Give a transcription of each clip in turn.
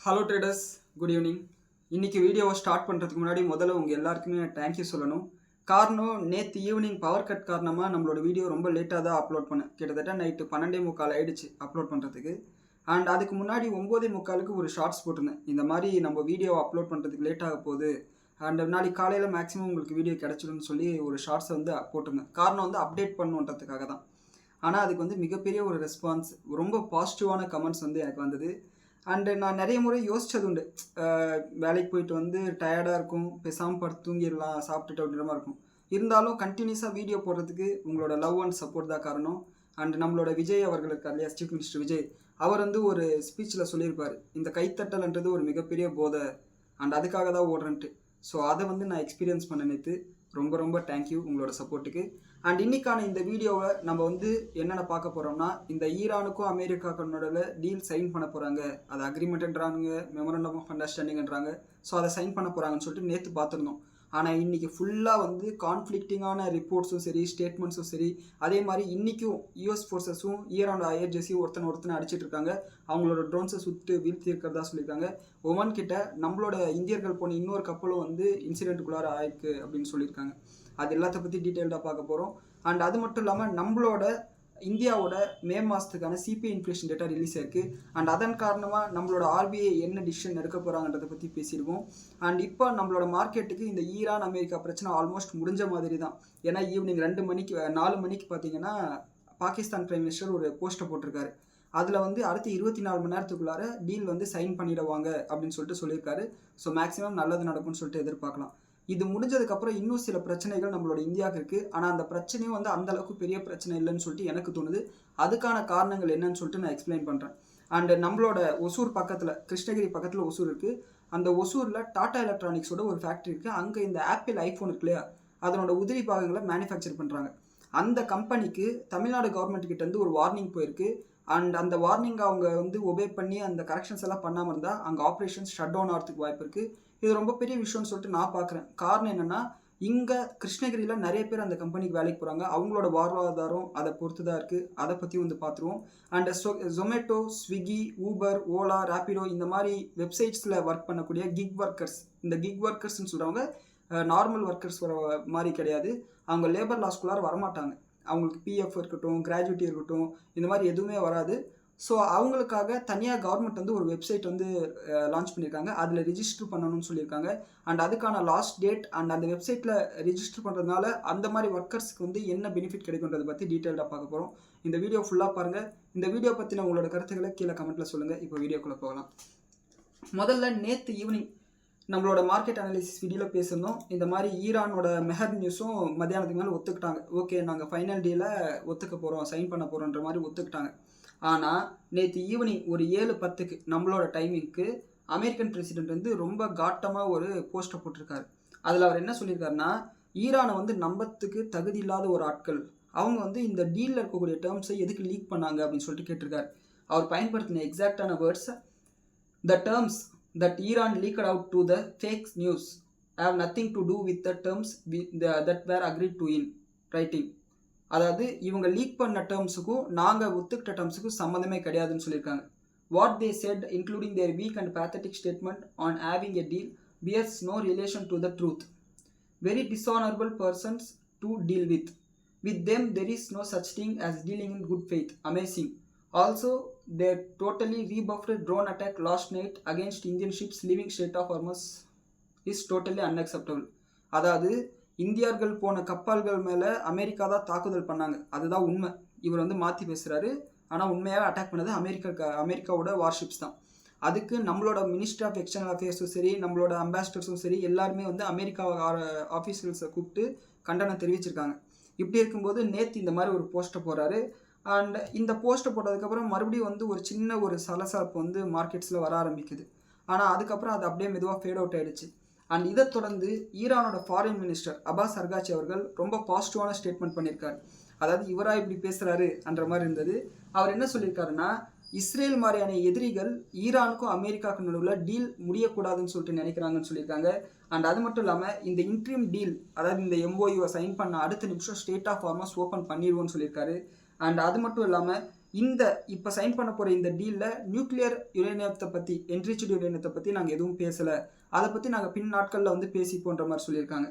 Hello traders, good evening. இன்றைக்கி வீடியோவை start பண்ணுறதுக்கு முன்னாடி முதல்ல உங்கள் எல்லாருக்குமே தேங்க்யூ சொல்லணும். காரணம், நேற்று ஈவினிங் பவர் கட் காரணமாக நம்மளோட வீடியோ ரொம்ப லேட்டாக தான் அப்லோட் பண்ணேன். கிட்டத்தட்ட நைட்டு 12:45 ஆகிடுச்சு அப்லோட் பண்ணுறதுக்கு. அண்ட் அதுக்கு முன்னாடி 9:45க்கு ஒரு ஷார்ட்ஸ் போட்டிருந்தேன். இந்த மாதிரி நம்ம வீடியோ அப்லோட் பண்ணுறதுக்கு லேட் ஆக போகுது அண்ட் நாளைக்கு காலையில் மேக்ஸிமம் உங்களுக்கு வீடியோ கிடச்சிடும்னு சொல்லி ஒரு ஷார்ட்ஸை வந்து போட்டிருந்தேன். காரணம் வந்து அப்டேட் பண்ணுன்றதுக்காக தான். ஆனால் அதுக்கு வந்து மிகப்பெரிய ஒரு ரெஸ்பான்ஸ், ரொம்ப பாசிட்டிவான கமெண்ட்ஸ் வந்து எனக்கு வந்தது. அண்டு நான் நிறைய முறை யோசித்தது உண்டு, வேலைக்கு போயிட்டு வந்து டயர்டாக இருக்கும், பேசாமல் படுத்து தூங்கிடலாம் சாப்பிட்டுட்டு அப்படின்ற மாதிரி இருக்கும். இருந்தாலும் கண்டினியூஸாக வீடியோ போடுறதுக்கு உங்களோட லவ் அண்ட் சப்போர்ட் தான் காரணம். அண்ட் நம்மளோட விஜய் அவர்கள் இருக்கார் இல்லையா, சீஃப் மினிஸ்டர் விஜய், அவர் வந்து ஒரு ஸ்பீச்சில் சொல்லியிருப்பார், இந்த கைத்தட்டல்ன்றது ஒரு மிகப்பெரிய போதை அண்ட் அதுக்காக தான் ஓடுறேன்ட்டு. ஸோ அதை வந்து நான் எக்ஸ்பீரியன்ஸ் பண்ண நேற்று. ரொம்ப ரொம்ப தேங்க்யூ உங்களோட சப்போர்ட்டுக்கு. அண்ட் இன்னைக்கான இந்த வீடியோவை நம்ம வந்து என்னென்ன பார்க்க போகிறோம்னா, இந்த ஈரானுக்கும் அமெரிக்காவுக்கும் நடுவில் டீல் சைன் பண்ண போகிறாங்க, அது அக்ரிமெண்ட்ன்றாங்க, மெமரண்டம் ஆஃப் அண்டர்ஸ்டாண்டிங்ன்றாங்க. ஸோ அதை சைன் பண்ண போகிறாங்கன்னு சொல்லிட்டு நேற்று பார்த்துருந்தோம். ஆனால் இன்றைக்கி ஃபுல்லாக வந்து கான்ஃப்ளிக்டிங்கான ரிப்போர்ட்ஸும் சரி, ஸ்டேட்மெண்ட்ஸும் சரி, அதே மாதிரி இன்றைக்கும் யூஎஸ் ஃபோர்ஸஸும் ஈரானோட ஐஆர்ஜிசியும் ஒருத்தனை அடிச்சிட்டு இருக்காங்க. அவங்களோட ட்ரோன்ஸை சுட்டு வீழ்த்தி இருக்கிறதா சொல்லியிருக்காங்க. ஒமன் கிட்ட நம்மளோட இந்தியர்கள் போன இன்னொரு கப்பலும் வந்து இன்சிடென்ட்டுக்குள்ளார ஆயிருக்கு அப்படின்னு சொல்லியிருக்காங்க. அது எல்லாத்த பற்றி டீட்டெயில்டாக பார்க்க போகிறோம். அண்ட் அது மட்டும் இல்லாமல் நம்மளோட இந்தியாவோட மே மாதத்துக்கான சிபிஐ இன்ஃப்ளேஷன் டேட்டா ரிலீஸ் ஆயிருக்கு. அண்ட் அதன் காரணமாக நம்மளோட ஆர்பிஐ என்ன டிசிஷன் எடுக்க போகிறாங்கன்றதை பற்றி பேசியிருக்கோம். அண்ட் இப்போ நம்மளோட மார்க்கெட்டுக்கு இந்த ஈரான் அமெரிக்கா பிரச்சனை ஆல்மோஸ்ட் முடிஞ்ச மாதிரி தான். ஏன்னா ஈவினிங் 4 மணிக்கு பார்த்தீங்கன்னா பாகிஸ்தான் பிரைம் மினிஸ்டர் ஒரு போஸ்ட்டை போட்டிருக்காரு. அதில் வந்து அடுத்த 24 மணி நேரத்துக்குள்ளார டீல் வந்து சைன் பண்ணிடுவாங்க அப்படின்னு சொல்லிட்டு சொல்லியிருக்காரு. ஸோ மேக்ஸிமம் நல்லது நடக்கும்னு சொல்லிட்டு எதிர்பார்க்கலாம். இது முடிஞ்சதுக்கப்புறம் இன்னும் சில பிரச்சனைகள் நம்மளோட இந்தியாவுக்கு இருக்குது. ஆனால் அந்த பிரச்சனையும் வந்து அந்தளவுக்கு பெரிய பிரச்சனை இல்லைன்னு சொல்லிட்டு எனக்கு தோணுது. அதுக்கான காரணங்கள் என்னன்னு சொல்லிட்டு நான் எக்ஸ்பிளைன் பண்ணுறேன். அண்டு நம்மளோட ஒசூர் பக்கத்தில், கிருஷ்ணகிரி பக்கத்தில் ஒசூர் இருக்குது. அந்த ஒசூரில் டாடா எலக்ட்ரானிக்ஸோட ஒரு ஃபேக்ட்ரி இருக்குது. அங்கே இந்த ஆப்பிள் ஐஃபோன் இருக்கு இல்லையா, அதனோட உதிரி பாகங்களை மேனுஃபேக்சர் பண்ணுறாங்க. அந்த கம்பெனிக்கு தமிழ்நாடு கவர்மெண்ட் கிட்டேருந்து ஒரு வார்னிங் போயிருக்கு. அண்ட் அந்த வார்னிங் அவங்க வந்து ஒபே பண்ணி அந்த கரெக்ஷன்ஸ் எல்லாம் பண்ணாமல் இருந்தால் அங்கே ஆப்ரேஷன்ஸ் ஷட் டவுன் ஆகிறதுக்கு வாய்ப்பு இருக்குது. இது ரொம்ப பெரிய விஷயம்னு சொல்லிட்டு நான் பார்க்குறேன். காரணம் என்னென்னா, இங்கே கிருஷ்ணகிரியில் நிறைய பேர் அந்த கம்பெனிக்கு வேலைக்கு போகிறாங்க. அவங்களோட வாழ்வாதாரம் அதை பொறுத்து தான் இருக்குது. அதை பற்றி வந்து பார்த்துருவோம். And Zomato, Swiggy, Uber, Ola, Rapido இந்த மாதிரி வெப்சைட்ஸில் ஒர்க் பண்ணக்கூடிய கிக் ஒர்க்கர்ஸ், இந்த கிக் ஒர்க்கர்ஸ்ன்னு சொல்கிறவங்க நார்மல் ஒர்க்கர்ஸ் வர மாதிரி கிடையாது. அவங்க லேபர் லாஸ்குள்ளார வரமாட்டாங்க. அவங்களுக்கு பிஎஃப் இருக்கட்டும், கிராஜுவிட்டி இருக்கட்டும், இந்த மாதிரி எதுவுமே வராது. ஸோ அவங்களுக்காக தனியாக கவர்மெண்ட் வந்து ஒரு வெப்சைட் வந்து லான்ச் பண்ணியிருக்காங்க. அதில் ரிஜிஸ்டர் பண்ணணும்னு சொல்லியிருக்காங்க. அண்ட் அதுக்கான லாஸ்ட் டேட் அண்ட் அந்த வெப்சைட்டில் ரிஜிஸ்டர் பண்ணுறதுனால அந்த மாதிரி ஒர்க்கர்ஸ்க்கு வந்து என்ன பெனிஃபிட் கிடைக்குன்றதை பற்றி டீட்டெயில்டாக பார்க்க போகிறோம். இந்த வீடியோ ஃபுல்லாக பாருங்கள். இந்த வீடியோ பற்றின உங்களோட கருத்துக்களை கீழே கமெண்ட்டில் சொல்லுங்கள். இப்போ வீடியோக்குள்ளே போகலாம். முதல்ல நேற்று ஈவினிங் நம்மளோட மார்க்கெட் அனாலிசிஸ் வீடியோவில் பேசியிருந்தோம். இந்த மாதிரி ஈரானோட மெஹர் நியூஸும் மத்தியானத்துக்கு மேலே ஒத்துக்கிட்டாங்க. ஓகே, நாங்கள் ஃபைனல் டீலை ஒத்துக்க போகிறோம், சைன் பண்ண போகிறோன்ற மாதிரி ஒத்துக்கிட்டாங்க. ஆனால் நேற்று ஈவினிங் ஒரு 7:10க்கு நம்மளோட டைமிங்க்கு அமெரிக்கன் பிரசிடென்ட் வந்து ரொம்ப காட்டமாக ஒரு போஸ்ட்டை போட்டிருக்காரு. அதில் அவர் என்ன சொல்லியிருக்காருன்னா, ஈரானை வந்து நம்பத்துக்கு தகுதி இல்லாத ஒரு ஆட்கள், அவங்க வந்து இந்த டீலில் இருக்கக்கூடிய டேர்ம்ஸை எதுக்கு லீக் பண்ணாங்க அப்படின்னு சொல்லிட்டு கேட்டிருக்காரு. அவர் பயன்படுத்தின எக்ஸாக்டான words, the terms that Iran leaked out to the fake news have nothing to do with the terms that were agreed to in writing. அதாவது இவங்க லீக் பண்ண டேர்ம்ஸுக்கும் நாங்கள் ஒத்துக்கிட்ட டேர்ம்ஸுக்கும் சம்மந்தமே கிடையாதுன்னு சொல்லியிருக்காங்க. What they said including their weak and pathetic statement on having a deal bears no relation to the truth. Very dishonourable persons to deal with them there is no such thing as dealing in good faith. Amazing. Also, their totally rebuffed drone attack last night against Indian ships leaving Strait of Hormuz is totally unacceptable. அதாவது இந்தியர்கள் போன கப்பல்கள் மேலே America தான் தாக்குதல் பண்ணாங்க, அதுதான் உண்மை. இவர் வந்து மாற்றி பேசுகிறாரு. ஆனால் உண்மையாக அட்டாக் பண்ணது அமெரிக்காவோட வார்ஷிப்ஸ் தான். அதுக்கு நம்மளோட மினிஸ்ட்ரி ஆஃப் எக்ஸ்டர்னல் அஃபேர்ஸும் சரி, நம்மளோட அம்பாசிடர்ஸும் சரி, எல்லாருமே வந்து அமெரிக்கா ஆஃபீஸர்ஸை கூப்பிட்டு கண்டனம் தெரிவிச்சிருக்காங்க. இப்படி இருக்கும்போது நேற்று இந்த மாதிரி ஒரு போஸ்ட்டை போடுறாரு. அண்ட் இந்த போஸ்ட்டை போட்டதுக்கப்புறம் மறுபடியும் வந்து ஒரு சின்ன ஒரு சலசலப்பு வந்து மார்க்கெட்ஸில் வர ஆரம்பிக்குது. ஆனால் அதுக்கப்புறம் அது அப்படியே மெதுவாக ஃபேட் அவுட் ஆகிடுச்சு. அண்ட் இதை தொடர்ந்து ஈரானோட ஃபாரின் மினிஸ்டர் அப்பாஸ் அர்காச்சி அவர்கள் ரொம்ப பாசிட்டிவான ஸ்டேட்மெண்ட் பண்ணியிருக்காரு. அதாவது இவராக இப்படி பேசுகிறாரு என்ற மாதிரி இருந்தது. அவர் என்ன சொல்லியிருக்காருன்னா, இஸ்ரேல் மாதிரியான எதிரிகள் ஈரானுக்கும் அமெரிக்காவுக்கும் நடுவில் டீல் முடியக்கூடாதுன்னு சொல்லிட்டு நினைக்கிறாங்கன்னு சொல்லியிருக்காங்க. அண்ட் அது மட்டும் இல்லாமல் இந்த இன்ட்ரீம் டீல், அதாவது இந்த எம்ஓயூவை சைன் பண்ண அடுத்த நிமிஷம் ஸ்டேட் ஆஃப் ஹார்மஸ் ஓப்பன் பண்ணிடுவோன்னு சொல்லியிருக்காரு. அண்ட் அது மட்டும் இல்லாமல் இந்த இப்போ சைன் பண்ண போகிற இந்த டீலில் நியூக்ளியர் யுரேனியத்தை பற்றி என்ரிச்டு யுரேனியத்தை பற்றி நாங்கள் எதுவும் பேசலை, அதை பற்றி நாங்கள் பின் நாட்களில் வந்து பேசிப்போன்ற மாதிரி சொல்லியிருக்காங்க.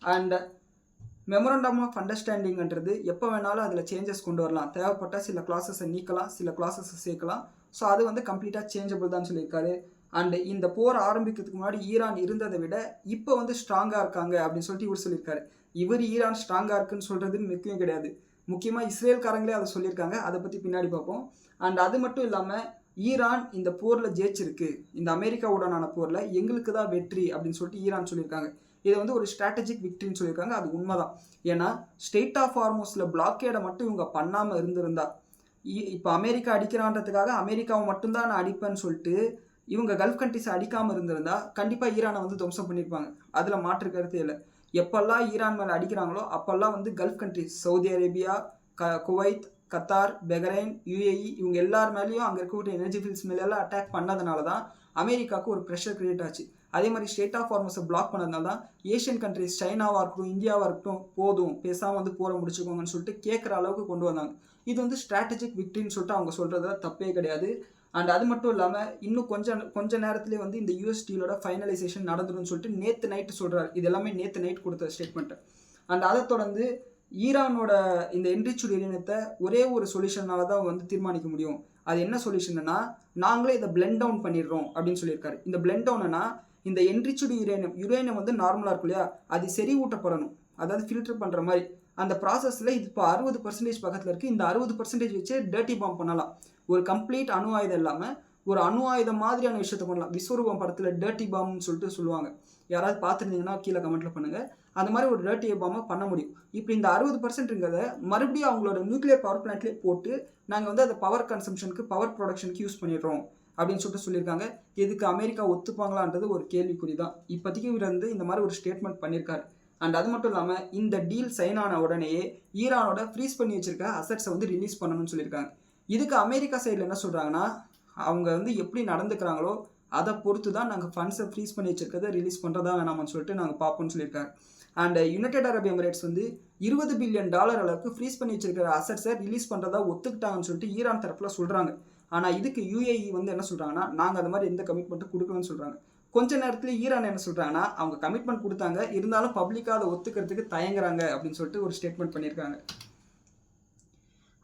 அண்ட் மெமரண்டம் ஆஃப் அண்டர்ஸ்டாண்டிங்ன்றது எப்போ வேணாலும் அதில் சேஞ்சஸ் கொண்டு வரலாம், தேவைப்பட்ட சில கிளாஸஸை நீக்கலாம், சில கிளாஸஸை சேர்க்கலாம். ஸோ அது வந்து கம்ப்ளீட்டாக சேஞ்சபிள் தான் சொல்லியிருக்காரு. அண்டு இந்த போர் ஆரம்பிக்கிறதுக்கு முன்னாடி ஈரான் இருந்ததை விட இப்போ வந்து ஸ்ட்ராங்காக இருக்காங்க அப்படின்னு சொல்லிட்டு இவர் சொல்லியிருக்காரு. இவர் ஈரான் ஸ்ட்ராங்காக இருக்குன்னு சொல்கிறது முக்கியம் கிடையாது, முக்கியமாக இஸ்ரேல்காரங்களே அதை சொல்லியிருக்காங்க. அதை பற்றி பின்னாடி பார்ப்போம். அண்ட் அது மட்டும் இல்லாமல் ஈரான் இந்த போரில் ஜெயிச்சிருக்கு, இந்த அமெரிக்காவுடனான போரில் எங்களுக்கு தான் வெற்றி அப்படின்னு சொல்லிட்டு ஈரான் சொல்லியிருக்காங்க. இது வந்து ஒரு ஸ்ட்ராட்டஜிக் விக்ட்ரின்னு சொல்லியிருக்காங்க. அது உண்மைதான். ஏன்னா ஸ்டேட் ஆஃப் ஹார்மோஸில் பிளாக்கேடை மட்டும் இவங்க பண்ணாமல் இருந்திருந்தா, இப்போ அமெரிக்கா அடிக்கிறான்றதுக்காக அமெரிக்காவை மட்டும்தான் நான் அடிப்பேன்னு சொல்லிட்டு இவங்க கல்ஃப் கண்ட்ரிஸை அடிக்காமல் இருந்திருந்தா கண்டிப்பாக ஈரானை வந்து துவம்சம் பண்ணியிருப்பாங்க. அதில் மாற்று கருத்தே இல்லை. எப்பெல்லாம் ஈரான் மேலே அடிக்கிறாங்களோ அப்போல்லாம் வந்து gulf countries Saudi Arabia, Kuwait, Qatar, Bahrain, UAE இவங்க எல்லார் மேலேயும் அங்கே இருக்கக்கூடிய எனர்ஜி ஃபீல்ட்ஸ் மேலெல்லாம் அட்டாக் பண்ணதுனால தான் அமெரிக்காவுக்கு ஒரு ப்ரெஷர் கிரியேட் ஆச்சு. அதே மாதிரி ஸ்டேட் ஆஃப் ஹார்மஸை பிளாக் பண்ணதுனால தான் ஏஷியன் கண்ட்ரிஸ் சைனாவாக இருக்கட்டும், இந்தியாவாக இருக்கட்டும், போதும் பேசாமல் வந்து போரை முடிச்சுக்கோங்கன்னு சொல்லிட்டு கேட்குற அளவுக்கு கொண்டு வந்தாங்க. இது வந்து ஸ்ட்ராட்டஜிக் விக்ட்ரின்னு சொல்லிட்டு அவங்க சொல்கிறதுல தப்பே கிடையாது. அண்ட் அது மட்டும் இல்லாமல் இன்னும் கொஞ்ச நேரத்துலேயே வந்து இந்த யூஎஸ் டீலோட ஃபைனலைசேஷன் நடந்துடும் சொல்லிட்டு நேற்று நைட்டு சொல்கிறார். இது எல்லாமே நேற்று நைட் கொடுத்த ஸ்டேட்மெண்ட்டு. அண்ட் அதை தொடர்ந்து ஈரானோட இந்த என்ரிச்டு யுரேனியத்தை ஒரே ஒரு சொல்யூஷனால தான் வந்து தீர்மானிக்க முடியும். அது என்ன சொல்யூஷன்னா, நாங்களே இதை பிளெண்ட் டவுன் பண்ணிடுறோம் அப்படின்னு சொல்லியிருக்காரு. இந்த பிளெண்ட் டவுன்னா இந்த என்ரிச்டு யுரேனியம் வந்து நார்மலாக இருக்கும் இல்லையா, அது செறிவூட்டப்படணும், அதாவது ஃபில்டர் பண்ணுற மாதிரி. அந்த ப்ராசஸில் இது இப்போ 60% பக்கத்தில் இருக்குது. இந்த 60% வச்சு டர்ட்டி பாம்பு பண்ணலாம். ஒரு கம்ப்ளீட் அணு ஆயுதம் இல்லாமல் ஒரு அணு ஆயுதம் மாதிரியான விஷயத்த பண்ணலாம். விஸ்வரூபம் படத்தில் டர்ட்டி பாம்புன்னு சொல்லிட்டு சொல்லுவாங்க. யாராவது பார்த்துருந்தீங்கன்னா கீழே கமெண்ட்டில் பண்ணுங்கள். அந்த மாதிரி ஒரு டர்ட்டி பாம்பை பண்ண முடியும். இப்போ இந்த 60%ங்கிறத மறுபடியும் அவங்களோட நியூக்ளியர் பவர் பிளான்ட்லேயே போட்டு நாங்கள் வந்து அதை பவர் கன்சம்ஷனுக்கு, பவர் ப்ரொடக்ஷனுக்கு யூஸ் பண்ணிடுறோம் அப்படின்னு சொல்லிட்டு சொல்லியிருக்காங்க. இதுக்கு அமெரிக்கா ஒத்துப்பாங்களான்றது ஒரு கேள்விக்குறி தான். இப்போதைக்கு இவர் வந்து இந்த மாதிரி ஒரு ஸ்டேட்மெண்ட் பண்ணியிருக்காரு. அண்ட் அது மட்டும் இல்லாமல் இந்த டீல் சைன் ஆன உடனேயே ஈரானோட ஃப்ரீஸ் பண்ணி வச்சிருக்க அசட்ஸை வந்து ரிலீஸ் பண்ணணும்னு சொல்லியிருக்காங்க. இதுக்கு அமெரிக்கா சைடில் என்ன சொல்கிறாங்கன்னா, அவங்க வந்து எப்படி நடந்துக்கிறாங்களோ அதை பொறுத்து தான் நாங்கள் ஃபண்ட்ஸை ஃப்ரீஸ் பண்ணி வச்சிருக்கிறத ரிலீஸ் பண்ணுறதா வேணாமான்னு சொல்லிட்டு நாங்கள் பார்ப்போம்னு சொல்லியிருக்காங்க. அண்ட் யுனைடெட் அரப் எமிரேட்ஸ் வந்து $20 பில்லியன் அளவுக்கு ஃப்ரீஸ் பண்ணி வச்சிருக்கிற அசட்ஸை ரிலீஸ் பண்ணுறதா ஒத்துக்கிட்டாங்கன்னு சொல்லிட்டு ஈரான் தரப்பில் சொல்கிறாங்க. ஆனால் இதுக்கு யுஏஇ வந்து என்ன சொல்கிறாங்கன்னா, நாங்கள் அந்த மாதிரி எந்த கமிட்மெண்ட்டும் கொடுக்கணும்னு சொல்கிறாங்க. கொஞ்ச நேரத்தில் ஈரான் என்ன சொல்கிறாங்கன்னா, அவங்க கமிட்மெண்ட் கொடுத்தாங்க, இருந்தாலும் பப்ளிக்காக அதை ஒத்துக்கிறதுக்கு தயங்குறாங்க அப்படின்னு சொல்லிட்டு ஒரு ஸ்டேட்மெண்ட் பண்ணியிருக்காங்க.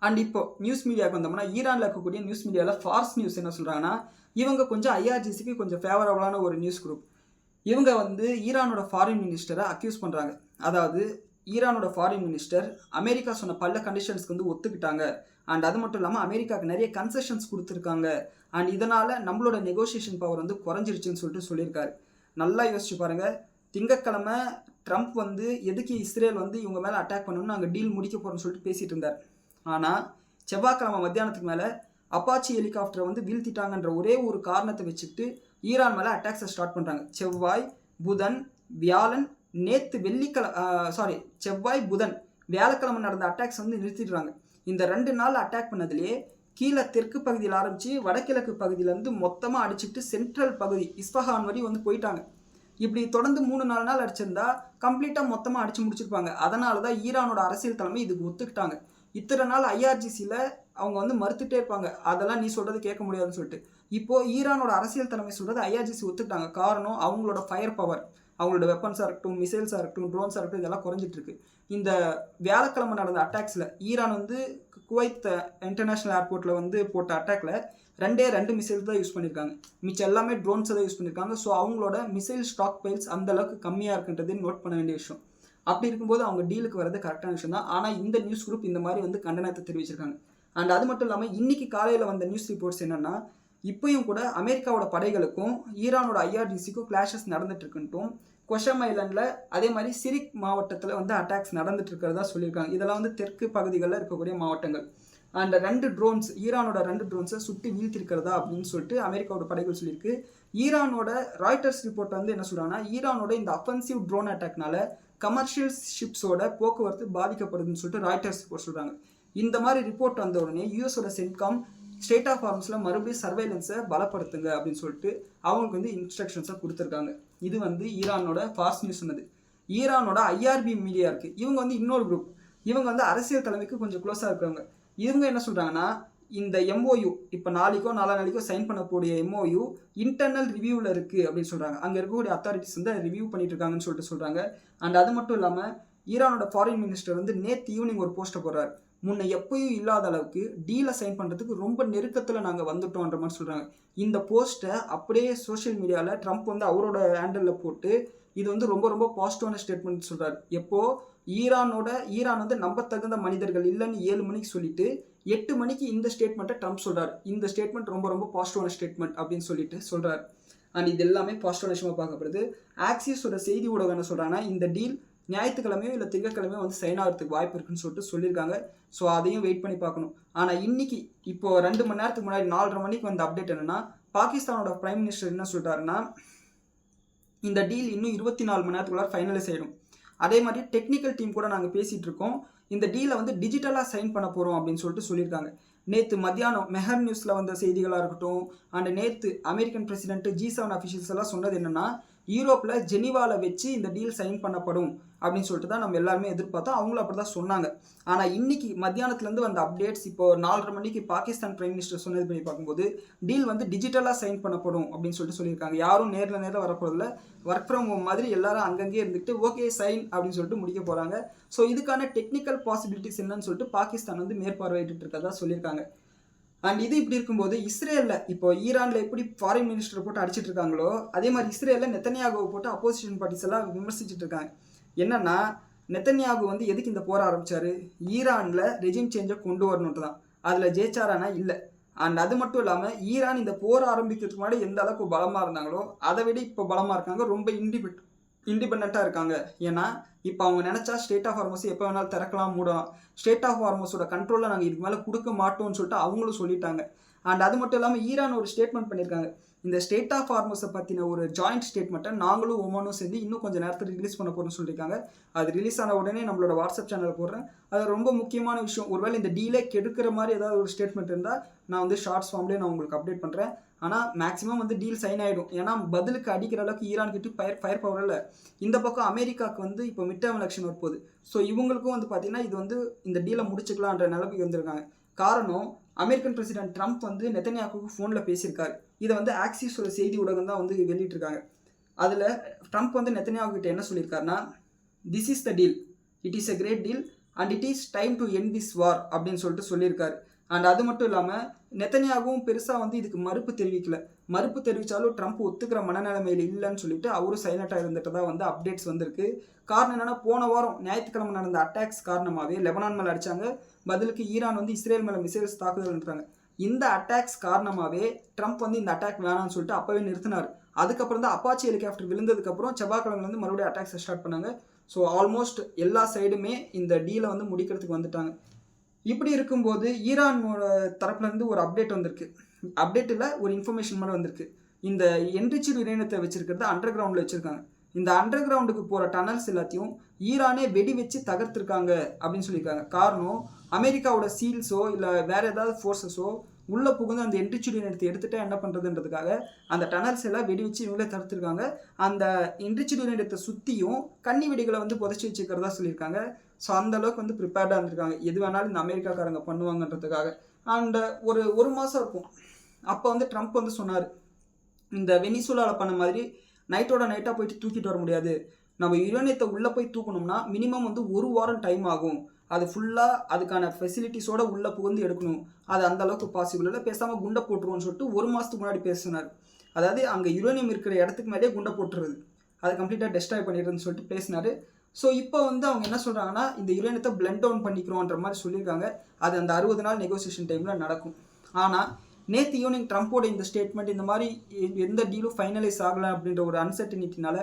அண்ட் இப்போ நியூஸ் மீடியாவுக்கு வந்தோம்னா, ஈரானில் இருக்கக்கூடிய நியூஸ் மீடியாவில் ஃபார்ஸ் நியூஸ் என்ன சொல்கிறாங்கன்னா, இவங்க கொஞ்சம் ஐஆர்ஜிசிக்கு கொஞ்சம் ஃபேவரபுளான ஒரு நியூஸ் குரூப். இவங்க வந்து ஈரானோட ஃபாரின் மினிஸ்டரை அக்யூஸ் பண்ணுறாங்க. அதாவது ஈரானோட ஃபாரின் மினிஸ்டர் அமெரிக்கா சொன்ன பல கண்டிஷன்ஸ்க்கு வந்து ஒத்துக்கிட்டாங்க. அண்ட் அது மட்டும் இல்லாமல் அமெரிக்காவுக்கு நிறைய கன்செஷன்ஸ் கொடுத்துருக்காங்க. அண்ட் இதனால் நம்மளோட நெகோசியேஷன் பவர் வந்து குறைஞ்சிருச்சுன்னு சொல்லிட்டு சொல்லியிருக்காரு. நல்லா யோசிச்சு பாருங்கள். திங்கட்கிழமை ட்ரம்ப் வந்து எதுக்கு இஸ்ரேல் வந்து இவங்க மேலே அட்டாக் பண்ணணும்னு நாங்கள் டீல் முடிக்க போகிறோம்னு சொல்லிட்டு பேசிகிட்டு இருந்தார். ஆனால் செவ்வாய்க்கிழமை மத்தியானத்துக்கு மேலே அப்பாச்சி ஹெலிகாப்டரை வந்து வீழ்த்திட்டாங்கன்ற ஒரே ஒரு காரணத்தை வச்சுட்டு ஈரான் மேலே அட்டாக்ஸை ஸ்டார்ட் பண்ணுறாங்க. செவ்வாய், புதன், வியாழன், செவ்வாய், புதன், வியாழக்கிழமை நடந்த அட்டாக்ஸ் வந்து நிறுத்திடுறாங்க. இந்த 2 நாள் அட்டாக் பண்ணதுலேயே கீழே தெற்கு பகுதியில் ஆரம்பித்து வடகிழக்கு பகுதியிலேருந்து மொத்தமாக அடிச்சுட்டு சென்ட்ரல் பகுதி இஸ்பஹான் வரை வந்து போயிட்டாங்க. இப்படி தொடர்ந்து 3-4 நாள் அடிச்சிருந்தா கம்ப்ளீட்டாக மொத்தமாக அடித்து முடிச்சிருப்பாங்க. அதனால தான் ஈரானோட அரசியல் தலைமை இதுக்கு ஒத்துக்கிட்டாங்க. இத்தனை நாள் ஐஆர்ஜிசியில் அவங்க வந்து மறுத்துட்டே இருப்பாங்க, அதெல்லாம் நீ சொல்கிறது கேட்க முடியாதுன்னு சொல்லிட்டு. இப்போது ஈரானோட அரசியல் தலைமை சொல்கிறது ஐஆர்ஜிசி ஒத்துக்கிட்டாங்க. காரணம் அவங்களோட ஃபயர் பவர், அவங்களோட வெப்பன்ஸாக இருக்கட்டும், மிசைல்ஸாக இருக்கட்டும், ட்ரோன்ஸாக இருக்கட்டும், இதெல்லாம் குறைஞ்சிட்ருக்கு. இந்த வியாழக்கிழமை நடந்த அட்டாக்ஸில் ஈரான் வந்து குவைத் இன்டர்நேஷ்னல் ஏர்போர்ட்டில் வந்து போட்ட அட்டாக்ல 2 மிசைல்ஸ் தான் யூஸ் பண்ணியிருக்காங்க. மிச்சம் எல்லாமே ட்ரோன்ஸை தான் யூஸ் பண்ணியிருக்காங்க. ஸோ அவங்களோட மிசைல் ஸ்டாக் பைல்ஸ் அந்தளவுக்கு கம்மியாக இருக்குன்றது நோட் பண்ண வேண்டிய விஷயம். அப்படி இருக்கும்போது அவங்க டீலுக்கு வரது கரெக்டான விஷயம் தான். ஆனால் இந்த நியூஸ் குரூப் இந்த மாதிரி வந்து கண்டனத்தை தெரிவிச்சிருக்காங்க. அண்ட் அது மட்டும் இல்லாமல் இன்றைக்கி காலையில் வந்த நியூஸ் ரிப்போர்ட்ஸ் என்னென்னா, இப்போயும் கூட அமெரிக்காவோட படைகளுக்கும் ஈரானோட ஐஆர்ஜிசிக்கும் கிளாஷஸ் நடந்துட்டுருக்குன்ட்டும், கொஷம் ஐலண்டில் அதே மாதிரி சிரிக் மாவட்டத்தில் வந்து அட்டாக்ஸ் நடந்துட்டு இருக்கிறதா சொல்லியிருக்காங்க. இதெல்லாம் வந்து தெற்கு பகுதிகளில் இருக்கக்கூடிய மாவட்டங்கள். அண்ட் 2 ட்ரோன்ஸ், ஈரானோட 2 ட்ரோன்ஸை சுட்டு வீழ்த்திருக்கிறதா அப்படின்னு சொல்லிட்டு அமெரிக்காவோட படைகள் சொல்லியிருக்கு. ஈரானோட ராய்டர்ஸ் ரிப்போர்ட் வந்து என்ன சொல்கிறாங்கன்னா, ஈரானோட இந்த அஃபென்சிவ் ட்ரோன் அட்டாக்னால கமர்ஷியல் ஷிப்ஸோட போக்குவரத்து பாதிக்கப்படுதுன்னு சொல்லிட்டு ராய்டர்ஸ் ரிப்போர்ட் சொல்கிறாங்க. இந்த மாதிரி ரிப்போர்ட் வந்த உடனே யூஎஸோட சென்காம் ஸ்டேட் ஆஃப் ஹார்மஸில் மறுபடியும் சர்வைலன்ஸை பலப்படுத்துங்க அப்படின்னு சொல்லிட்டு அவங்களுக்கு வந்து இன்ஸ்ட்ரக்ஷன்ஸை கொடுத்துருக்காங்க. இது வந்து ஈரானோட ஃபாஸ்ட் நியூஸ் சொன்னது. ஈரானோட ஐஆர்பி மீடியா இருக்குது, இவங்க வந்து இன்னொரு குரூப். இவங்க வந்து அரசியல் தலைமைக்கு கொஞ்சம் க்ளோஸாக இருக்கிறவங்க. இவங்க என்ன சொல்கிறாங்கன்னா, இந்த எம்ஓயு இப்போ நாளைக்கோ நாளைக்கோ சைன் பண்ணக்கூடிய எம்ஓயு இன்டர்னல் ரிவ்யூவில் இருக்குது அப்படின்னு சொல்கிறாங்க. அங்கே இருக்கக்கூடிய அத்தாரிட்டிஸ் வந்து ரிவ்யூ பண்ணிட்டு இருக்காங்கன்னு சொல்லிட்டு சொல்கிறாங்க. அண்ட் அது மட்டும் இல்லாமல் ஈரானோட ஃபாரின் மினிஸ்டர் வந்து நேற்று ஈவினிங் ஒரு போஸ்ட்டை போடுறாரு. முன்ன எப்பயும் இல்லாத அளவுக்கு டீலை சைன் பண்ணுறதுக்கு ரொம்ப நெருக்கத்தில் நாங்கள் வந்துட்டோன்ற மாதிரி சொல்கிறாங்க. இந்த போஸ்ட்டை அப்படியே சோஷியல் மீடியாவில் ட்ரம்ப் வந்து அவரோட ஹேண்டலில் போட்டு இது வந்து ரொம்ப ரொம்ப பாசிட்டிவான ஸ்டேட்மெண்ட் சொல்கிறார். எப்போது ஈரான் வந்து நம்பத்தகுந்த மனிதர்கள் இல்லைன்னு 7 மணிக்கு சொல்லிட்டு 8 மணிக்கு இந்த ஸ்டேட்மெண்ட்டை ட்ரம்ப் சொல்கிறார். இந்த ஸ்டேட்மெண்ட் ரொம்ப ரொம்ப பாசிட்டிவான ஸ்டேட்மெண்ட் அப்படின்னு சொல்லிட்டு சொல்கிறார். அண்ட் இது எல்லாமே பாசிட்டிவான விஷயமாக பார்க்கப்படுது. ஆக்சிஸோட செய்தி ஊடகம் என்ன சொல்கிறாங்கன்னா, இந்த டீல் ஞாயிற்றுக்கிழமையோ இல்லை திங்கக்கிழமையோ வந்து சைன் ஆகிறதுக்கு வாய்ப்பு இருக்குன்னு சொல்லிட்டு சொல்லியிருக்காங்க. ஸோ அதையும் வெயிட் பண்ணி பார்க்கணும். ஆனால் இன்னைக்கு இப்போ 2 மணி நேரத்துக்கு முன்னாடி 4:30 மணிக்கு வந்த அப்டேட் என்னன்னா, பாகிஸ்தானோட பிரைம் மினிஸ்டர் என்ன சொல்லிட்டாருன்னா, இந்த டீல் இன்னும் 24 மணி நேரத்துக்குள்ள ஃபைனலைஸ் ஆகிடும். அதே மாதிரி டெக்னிக்கல் டீம் கூட நாங்கள் பேசிகிட்டு இருக்கோம், இந்த டீலை வந்து டிஜிட்டலாக சைன் பண்ண போகிறோம் அப்படின்னு சொல்லிட்டு சொல்லியிருக்காங்க. நேற்று மத்தியானம் மெஹர் நியூஸில் வந்த செய்திகளாக இருக்கட்டும், அண்ட் நேற்று அமெரிக்கன் பிரசிடென்ட் G7 அஃபிஷியல்ஸ் எல்லாம் சொன்னது என்னென்னா, யூரோப்பில் ஜெனீவாவில் வச்சு இந்த டீல் சைன் பண்ணப்படும் அப்படின்னு சொல்லிட்டு தான் நம்ம எல்லாருமே எதிர்பார்த்தோம். அவங்களும் அப்படி தான் சொன்னாங்க. ஆனால் இன்னைக்கு மத்தியானத்துலேருந்து வந்த அப்டேட்ஸ் இப்போ 4:30 மணிக்கு பாகிஸ்தான் பிரைம் மினிஸ்டர் சொன்னது படி பார்க்கும்போது டீல் வந்து டிஜிட்டலாக சைன் பண்ணப்படும் அப்படின்னு சொல்லிட்டு சொல்லியிருக்காங்க. யாரும் நேரில் வரப்போதில்ல, ஒர்க் ஃப்ரம் ஹோம் மாதிரி எல்லாரும் அங்கங்கே இருந்துட்டு ஓகே சைன் அப்படின்னு சொல்லிட்டு முடிக்க போகிறாங்க. ஸோ இதுக்கான டெக்னிக்கல் பாசிபிலிட்டிஸ் என்னன்னு சொல்லிட்டு பாகிஸ்தான் வந்து மேற்பார்வையிட்டு இருக்கதா சொல்லியிருக்காங்க. அண்ட் இது இப்படி இருக்கும்போது இஸ்ரேலில் இப்போ ஈரானில் எப்படி ஃபாரின் மினிஸ்டர் போட்டு அடிச்சிட்டு இருக்காங்களோ அதே மாதிரி இஸ்ரேலில் நெத்தன்யாகுவை போட்டு அப்போசிஷன் பார்ட்டிஸ் எல்லாம் விமர்சிச்சுட்டு இருக்காங்க. என்னன்னா, நெத்தன்யாகு வந்து எதுக்கு இந்த போரை ஆரம்பிச்சாரு, ஈரானில் ரெஜிம் சேஞ்சை கொண்டு வரணுன்ட்டு தான். அதில் ஜெயிச்சாரானா இல்லை. அண்ட் அது மட்டும் இல்லாமல் ஈரான் இந்த போர் ஆரம்பிக்கிறதுக்கு முன்னாடி எந்த அளவுக்கு பலமாக இருந்தாங்களோ அதை விட இப்போ பலமாக இருக்காங்க, ரொம்ப இண்டிபெண்ட்டாக இருக்காங்க. ஏன்னா இப்போ அவங்க நினச்சா ஸ்டேட் ஆஃப் ஹார்மோஸ் எப்போ வேணாலும் திறக்கலாம், மூடலாம். ஸ்டேட் ஆஃப் ஹார்மோஸோட கண்ட்ரோலில் நாங்கள் இதுக்கு மேலே கொடுக்க மாட்டோம்னு சொல்லிட்டு அவங்களும் சொல்லிட்டாங்க. அண்ட் அது மட்டும் இல்லாமல் ஈரான் ஒரு ஸ்டேட்மெண்ட் பண்ணியிருக்காங்க. இந்த ஸ்டேட் ஆஃப் ஹார்மோஸை பற்றின ஒரு ஜாயிண்ட் ஸ்டேட்மெண்ட்டை நாங்களும் ஒமானும் சேர்ந்து இன்னும் கொஞ்சம் நேரத்தில் ரிலீஸ் பண்ண போகிறோம்னு சொல்லியிருக்காங்க. அது ரிலீஸ் ஆன உடனே நம்மளோட வாட்ஸ்அப் சேனலில் போடுறேன். அது ரொம்ப முக்கியமான விஷயம். ஒருவேளை இந்த டீலே கெடுக்கிற மாதிரி ஏதாவது ஒரு ஸ்டேட்மெண்ட் இருந்தால் நான் வந்து ஷார்ட்ஸ் ஃபார்ம்லேயே நான் உங்களுக்கு அப்டேட் பண்ணுறேன். ஆனால் மேக்ஸிமம் வந்து டீல் சைன் ஆகிடும். ஏன்னா பதிலுக்கு அடிக்கிற அளவுக்கு ஈரான் கிட்ட ஃபயர் பவர் இல்லை. இந்த பக்கம் அமெரிக்காவுக்கு வந்து இப்போ மிட் டேர்ம் எலெக்ஷன் வரப்போகுது. ஸோ இவங்களுக்கும் வந்து பார்த்தீங்கன்னா இது வந்து இந்த டீலை முடிச்சுக்கலான்ற நிலைமைக்கு வந்திருக்காங்க. காரணம், அமெரிக்கன் பிரசிடென்ட் ட்ரம்ப் வந்து நெத்தன்யாகுவுக்கு ஃபோனில் பேசியிருக்காரு. இதை வந்து ஆக்சிஸோட செய்தி ஊடகம் தான் வந்து வெளியிட்டிருக்காங்க. அதில் ட்ரம்ப் வந்து நெத்தன்யாகு கிட்ட என்ன சொல்லியிருக்காருன்னா, this is the deal, it is a great deal and it is time to end this war அப்படின்னு சொல்லிட்டு சொல்லியிருக்காரு. அண்ட் அது மட்டும் இல்லாமல் நெத்தன்யாகவும் பெருசாக வந்து இதுக்கு மறுப்பு தெரிவிக்கல. மறுப்பு தெரிவித்தாலும் ட்ரம்ப் ஒத்துக்கிற மனநிலைமையில் இல்லைன்னு சொல்லிட்டு அவரும் சைலண்டாக இருந்துட்டு தான் வந்து அப்டேட்ஸ் வந்திருக்கு. காரணம் என்னென்னா, போன வாரம் ஞாயிற்றுக்கிழமை நடந்த அட்டாக்ஸ் காரணமாகவே லெபனான் மேலே அடித்தாங்க. பதிலுக்கு ஈரான் வந்து இஸ்ரேல் மேலே மிசைல்ஸ் தாக்குதல்ன்றாங்க. இந்த அட்டாக்ஸ் காரணமாகவே ட்ரம்ப் வந்து இந்த அட்டாக் வேணாம்னு சொல்லிட்டு அப்போவே நிறுத்தினார். அதுக்கப்புறம் தான் அப்பாச்சி ஹெலிகாப்டர் விழுந்ததுக்கப்புறம் செவ்வாய்க்கிழமைலேருந்து மறுபடியும் அட்டாக்ஸை ஸ்டார்ட் பண்ணாங்க. ஸோ ஆல்மோஸ்ட் எல்லா சைடுமே இந்த டீலை வந்து முடிக்கிறதுக்கு வந்துட்டாங்க. இப்படி இருக்கும்போது ஈரானோட தரப்புலேருந்து ஒரு அப்டேட் வந்திருக்கு. அப்டேட் இல்லை, ஒரு இன்ஃபர்மேஷன் மாதிரி வந்திருக்கு. இந்த என்ரிச்டு யுரேனியத்தை வச்சிருக்கிறது அண்டர் கிரவுண்டில் வச்சுருக்காங்க. இந்த அண்டர் கிரவுண்டுக்கு போகிற டனல்ஸ் எல்லாத்தையும் ஈரானே வெடி வச்சு தகர்த்துருக்காங்க அப்படின்னு சொல்லியிருக்காங்க. காரணம், அமெரிக்காவோட சீல்ஸோ இல்லை வேறு ஏதாவது ஃபோர்ஸஸோ உள்ளே புகுந்து அந்த என்ரிச்டு யுரேனியத்தை எடுத்துகிட்டா என்ன பண்ணுறதுன்றதுக்காக அந்த டனல்ஸ் எல்லாம் வெடி வச்சு இவங்களே தடுத்துருக்காங்க. அந்த என்ரிச்டு யுரேனியத்தை சுற்றியும் கன்னி வெடிகளை வந்து புதைச்சி வச்சுக்கிறதா சொல்லியிருக்காங்க. ஸோ அந்தளவுக்கு வந்து ப்ரிப்பேர்டாக இருந்திருக்காங்க, எது வேணாலும் இந்த அமெரிக்காக்காரங்க பண்ணுவாங்கன்றதுக்காக. அண்ட் ஒரு மாதம் இருக்கும், அப்போ வந்து ட்ரம்ப் வந்து சொன்னார், இந்த வெனிசுலாவில் பண்ண மாதிரி நைட்டோட நைட்டாக போயிட்டு தூக்கிட்டு வர முடியாது, நம்ம யுரேனியத்தை உள்ளே போய் தூக்கணும்னா மினிமம் வந்து 1 வாரம் டைம் ஆகும், அது ஃபுல்லாக அதுக்கான ஃபெசிலிட்டிஸோடு உள்ளே புகுந்து எடுக்கணும், அது அந்தளவுக்கு பாசிபிள் இல்லை, பேசாமல் குண்டை போட்டுருவோன்னு சொல்லிட்டு 1 மாதத்துக்கு முன்னாடி பேசினார். அதாவது அங்கே யுரேனியம் இருக்கிற இடத்துக்கு மேலேயே குண்டை போட்டுருது, அதை கம்ப்ளீட்டாக டெஸ்ட்ராய் பண்ணிடுறதுன்னு சொல்லிட்டு பேசினார். ஸோ இப்போ வந்து அவங்க என்ன சொல்கிறாங்கன்னா, இந்த யுரேனியத்தை பிளெண்ட் டவுன் பண்ணிக்கிறோன்ற மாதிரி சொல்லியிருக்காங்க. அது அந்த 60 நாள் நெகோசியேஷன் டைமில் நடக்கும். ஆனால் நேற்று ஈவினிங் ட்ரம்ப்போட இந்த ஸ்டேட்மெண்ட், இந்த மாதிரி எந்த டீலும் ஃபைனலைஸ் ஆகலை அப்படின்ற ஒரு அன்சர்டினிட்டினால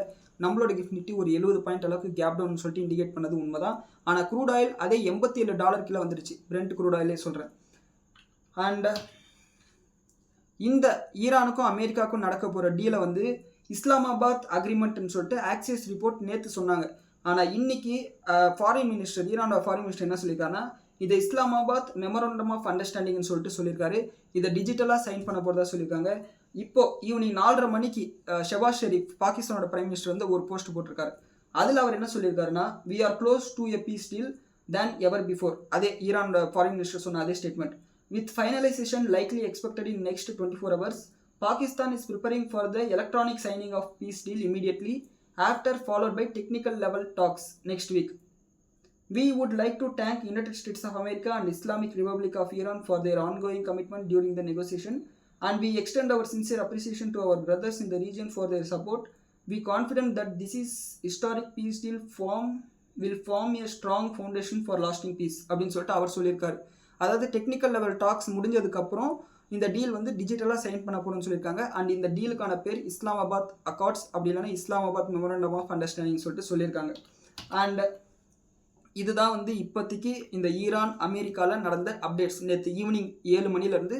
நம்மளோட கிஃப்ட் ஒரு 70 பாயிண்ட் அளவுக்கு கேப் டவுன் சொல்லிட்டு இண்டிகேட் பண்ணது உண்மைதான். ஆனால் க்ரூட் ஆயில் அதே $87 கிலோ வந்துடுச்சு, பிரெண்ட் க்ரூட் ஆயிலே சொல்கிறேன். அண்ட் இந்த ஈரானுக்கும் அமெரிக்காவுக்கும் நடக்க போகிற டீலை வந்து இஸ்லாமாபாத் அக்ரிமெண்ட்னு சொல்லிட்டு ஆக்சிஸ் ரிப்போர்ட் நேற்று சொன்னாங்க. ஆனால் இன்னைக்கு ஃபாரின் மினிஸ்டர், ஈரானோட ஃபாரின் மினிஸ்டர் என்ன சொல்லியிருக்காருன்னா, இதை இஸ்லாமாபாத் மெமரண்டம் ஆஃப் அண்டர்ஸ்டாண்டிங்னு சொல்லிட்டு சொல்லியிருக்காரு. இதை டிஜிட்டலாக சைன் பண்ண போகிறதா சொல்லியிருக்காங்க. இப்போ ஈவினிங் 4:30 மணிக்கு ஷெபாஸ் ஷெரீப் பாகிஸ்தானோட பிரைம் மினிஸ்டர் வந்து ஒரு போஸ்ட் போட்டிருக்காரு. அதில் அவர் என்ன சொல்லியிருக்காருன்னா, we are close to a peace deal than ever before. அதே ஈரானோட ஃபாரின் மினிஸ்டர் சொன்ன அதே statement. with finalization likely expected in next 24 hours. Pakistan is preparing for the electronic signing of peace deal immediately after, followed by technical level talks next week. We would like to thank United States of America and Islamic Republic of Iran for their ongoing commitment during the negotiation, and we extend our sincere appreciation to our brothers in the region for their support. We confident that this is historic peace deal will form a strong foundation for lasting peace அப்படின்னு சொல்லிட்டு அவர் சொல்லியிருக்காரு. அதாவது technical level tax முடிஞ்சதுக்கப்புறம் இந்த deal வந்து டிஜிட்டலாக sign பண்ண போகணும்னு சொல்லியிருக்காங்க. அண்ட் இந்த டீலுக்கான பேர் இஸ்லாமாபாத் அக்கார்ட்ஸ், அப்படி இல்லைன்னா இஸ்லாமாபாத் மெமரண்டம் ஆஃப் அண்டர்ஸ்டாண்டிங் சொல்லிட்டு சொல்லியிருக்காங்க. அண்ட் இதுதான் வந்து இப்போதைக்கு இந்த ஈரான் அமெரிக்காவில் நடந்த அப்டேட்ஸ். நேற்று ஈவினிங் 7 மணிலேருந்து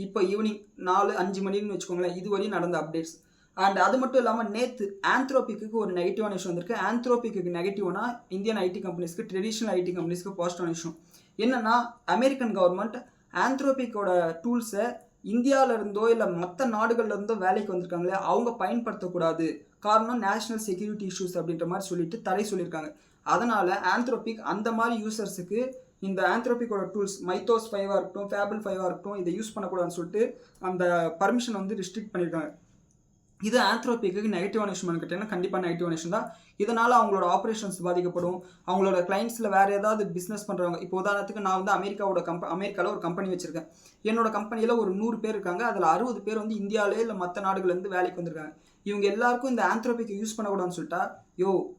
இப்போ ஈவினிங் 4-5 மணின்னு வச்சுக்கோங்களேன், இது வரையும் நடந்த அப்டேட்ஸ். அண்ட் அது மட்டும் இல்லாமல் நேற்று ஆந்த்ரோபிக்கு ஒரு நெகட்டிவான விஷயம் வந்திருக்கு. ஆந்த்ரோபிக்கு நெகட்டிவ்னா இந்தியன் ஐடி கம்பெனிஸ்க்கு, ட்ரெடிஷ்னல் ஐடி கம்பெனிஸ்க்கு பாசிட்டிவான விஷயம் என்னென்னா, அமெரிக்கன் கவர்மெண்ட் ஆந்த்ரோபிக்கோட டூல்ஸை இந்தியாவிலேருந்தோ இல்லை மற்ற நாடுகள்லேருந்தோ வேலைக்கு வந்திருக்காங்களே அவங்க பயன்படுத்தக்கூடாது, காரணம் நேஷ்னல் செக்யூரிட்டி இஷ்யூஸ் அப்படின்ற மாதிரி சொல்லிட்டு தடை சொல்லியிருக்காங்க. அதனால் ஆந்த்ரோபிக் அந்த மாதிரி யூசர்ஸுக்கு இந்த ஆந்த்ரோபிக்கோட டூல்ஸ் மைத்தோஸ் 5 இருக்கட்டும், ஃபேபிள் 5 இருக்கட்டும், இதை யூஸ் பண்ணக்கூடாதுன்னு சொல்லிட்டு அந்த பர்மிஷன் வந்து ரிஸ்ட்ரிக்ட் பண்ணியிருக்காங்க. இது ஆந்த்ரோபிக்கு நெகட்டிவான விஷயம்னு கேட்டிங்கன்னா கண்டிப்பாக நெகட்டிவான விஷயம் தான். இதனால் அவங்களோட ஆப்ரேஷன்ஸ் பாதிக்கப்படும். அவங்களோட கிளைண்ட்ஸில் வேறு ஏதாவது பிஸ்னஸ் பண்ணுறவங்க, இப்போ உதாரணத்துக்கு நான் வந்து அமெரிக்காவில் ஒரு கம்பெனி வச்சுருக்கேன். என்னோட கம்பெனியில் ஒரு 100 பேர் இருக்காங்க. அதில் 60 பேர் வந்து இந்தியாவிலே இல்லை மற்ற நாடுகள்லேருந்து வேலைக்கு வந்திருக்காங்க. இவங்க எல்லாருக்கும் இந்த ஆந்த்ரோபிக்கை யூஸ் பண்ணக்கூடாதுன்னு சொல்லிட்டா,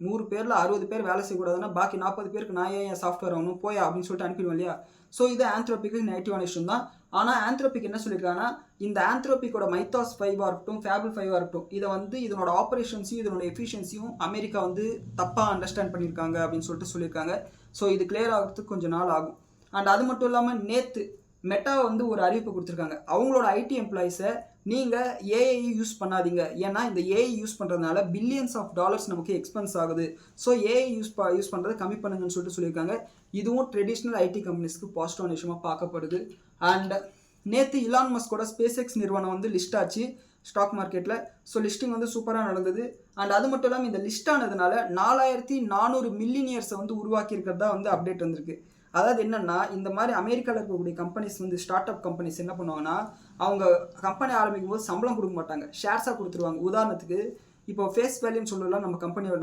100 பேரில் 60 பேர் வேலை செய்யக்கூடாதுன்னா பாக்கி 40 பேருக்கு நான் ஏன் சாஃப்ட்வேர் ஆகணும் போயா அப்படின்னு சொல்லிட்டு அனுப்பிடுவேன் இல்லையா. ஸோ இது ஆந்த்ரோபிக்கு நெகட்டிவான விஷயம் தான். ஆனால் ஆந்த்ரோபிக் என்ன சொல்லியிருக்காங்கன்னா, இந்த ஆந்த்ரோபிக்கோட மைத்தாஸ் 5 இருக்கட்டும், ஃபேபிள் 5 இருக்கட்டும், இதை வந்து இதனோட ஆப்ரேஷன்ஸையும் இதனோட எஃபிஷியன்சியும் அமெரிக்கா வந்து தப்பாக அண்டர்ஸ்டாண்ட் பண்ணியிருக்காங்க அப்படின்னு சொல்லியிருக்காங்க. ஸோ இது கிளியர் ஆகிறதுக்கு கொஞ்சம் நாள் ஆகும். அண்ட் அது மட்டும் இல்லாமல் நேற்று மெட்டா வந்து ஒரு அறிவிப்பு கொடுத்துருக்காங்க. அவங்களோட ஐடி எம்ப்ளாயிஸை நீங்கள் ஏஐ யூஸ் பண்ணாதீங்க, ஏன்னா இந்த ஏஐ யூஸ் பண்ணுறதுனால பில்லியன்ஸ் ஆஃப் டாலர்ஸ் நமக்கு எக்ஸ்பென்ஸ் ஆகுது. ஸோ ஏஐ யூஸ் பண்ணுறதை கம்மி பண்ணுங்கன்னு சொல்லியிருக்காங்க. இதுவும் ட்ரெடிஷ்னல் ஐடி கம்பெனிஸ்க்கு பாசிட்டிவான விஷயமாக பார்க்கப்படுது. அண்ட் நேற்று இலான் மஸ்கோட ஸ்பேஸ் எக்ஸ் நிறுவனம் வந்து லிஸ்ட் ஆச்சு ஸ்டாக் மார்க்கெட்டில். ஸோ லிஸ்டிங் வந்து சூப்பராக நடந்தது. அண்ட் அது மட்டும் இல்லாமல் இந்த லிஸ்ட் ஆனதுனால 4400 மில்லினியர்ஸை வந்து உருவாக்கியிருக்கிறதா வந்து அப்டேட் வந்திருக்கு. அதாவது என்னென்னா, இந்த மாதிரி அமெரிக்காவில் இருக்கக்கூடிய கம்பெனிஸ் வந்து ஸ்டார்ட் அப் கம்பெனிஸ் என்ன பண்ணுவாங்கன்னா, அவங்க கம்பெனி ஆரம்பிக்கும் போது சம்பளம் கொடுக்க மாட்டாங்க, ஷேர்ஸாக கொடுத்துருவாங்க. உதாரணத்துக்கு இப்போ ஃபேஸ் வேல்யூன்னு சொல்லலாம்